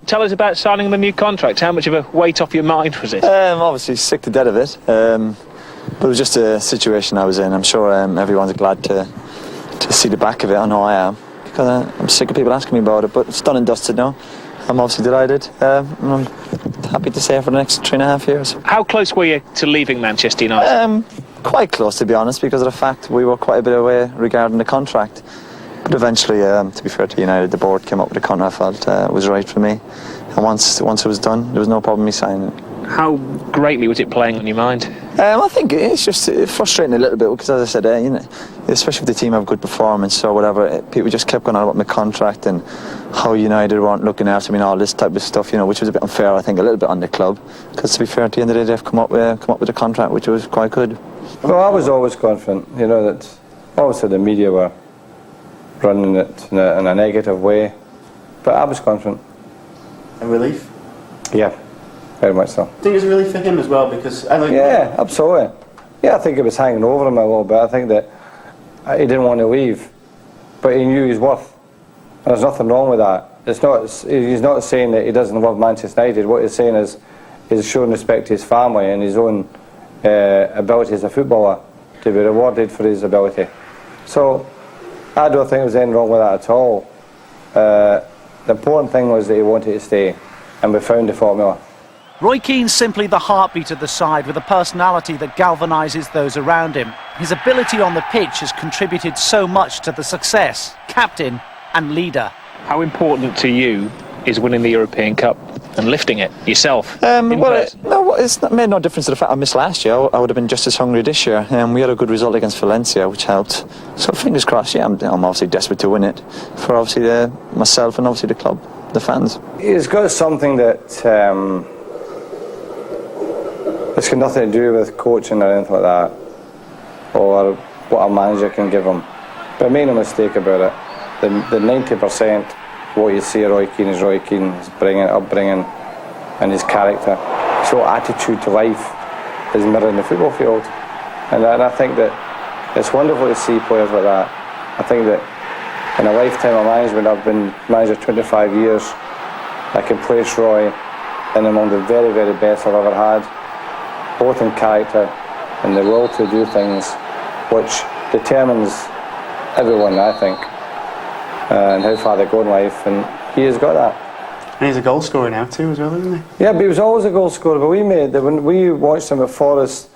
Tell us about signing the new contract. How much of a weight off your mind was it? Obviously sick to death of it, but it was just a situation I was in. I'm sure everyone's glad to see the back of it. I know I am, because I'm sick of people asking me about it, but it's done and dusted now. I'm obviously delighted. I'm happy to stay for the next 3.5 years. How close were you to leaving Manchester United? Quite close, to be honest, because of the fact we were quite a bit away regarding the contract. But eventually, to be fair to United, the board came up with a contract I felt was right for me. And once it was done, there was no problem me signing it. How greatly was it playing on your mind? I think it's just frustrating a little bit because, as I said, you know, especially if the team have good performance or whatever, people just kept going on about my contract and how United weren't looking after me and all this type of stuff, you know, which was a bit unfair, I think, a little bit on the club. Because to be fair, at the end of the day, they've come up with a contract which was quite good. Well, I was always confident, you know, that obviously the media were running it in a negative way, but I was confident. A relief? Yeah. Very much so. I think it was a relief for him as well, because I think... Yeah, absolutely. Yeah, I think it was hanging over him a little bit. I think that he didn't want to leave, but he knew his worth. And there's nothing wrong with that. He's not saying that he doesn't love Manchester United. What he's saying is he's showing respect to his family and his own ability as a footballer to be rewarded for his ability. So I don't think there was anything wrong with that at all. The important thing was that he wanted to stay, and we found the formula. Roy Keane's simply the heartbeat of the side, with a personality that galvanises those around him. His ability on the pitch has contributed so much to the success. Captain and leader. How important to you is winning the European Cup and lifting it yourself? It's made no difference to the fact I missed last year. I would have been just as hungry this year. We had a good result against Valencia, which helped. So fingers crossed. Yeah, I'm obviously desperate to win it for obviously myself and obviously the club, the fans. He's got something that it's got nothing to do with coaching or anything like that, or what a manager can give him. But make no mistake about it, the 90% what you see Roy Keane is Roy Keane, his upbringing and his character. His whole attitude to life is mirrored in the football field. And I think that it's wonderful to see players like that. I think that in a lifetime of management, I've been manager 25 years, I can place Roy in among the very, very best I've ever had, both in character and the will to do things, which determines everyone, I think, and how far they go in life, and he has got that. And he's a goal scorer now too, as well, isn't he? Yeah, but he was always a goal scorer, but when we watched him at Forest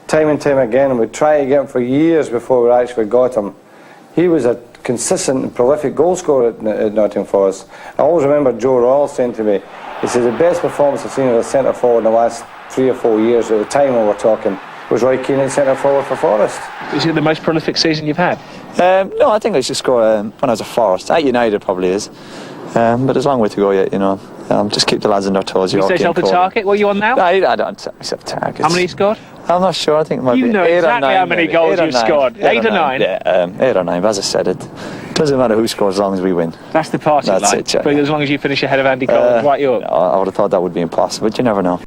time and time again, and we'd try to get him for years before we actually got him, he was a consistent and prolific goal scorer at Nottingham Forest. I always remember Joe Royal saying to me, he says, the best performance I've seen as a centre forward in the last 3 or 4 years, at the time we were talking, was Roy Keane at centre forward for Forest. Is it the most prolific season you've had? No, I think I should score when I was at Forest. At United probably is. But there's a long way to go yet, you know. Just keep the lads on their toes. You set yourself a target? What are you on now? No, I don't set myself targets. How many you scored? I'm not sure. I think it might be 8 or 9. You know exactly how many goals you've scored. 8 or 9? Yeah, 8 or 9. But as I said, it doesn't matter who scores as long as we win. That's the party line. That's it, yeah. But as long as you finish ahead of Andy Cole, right you up. I would have thought that would be impossible, but you never know.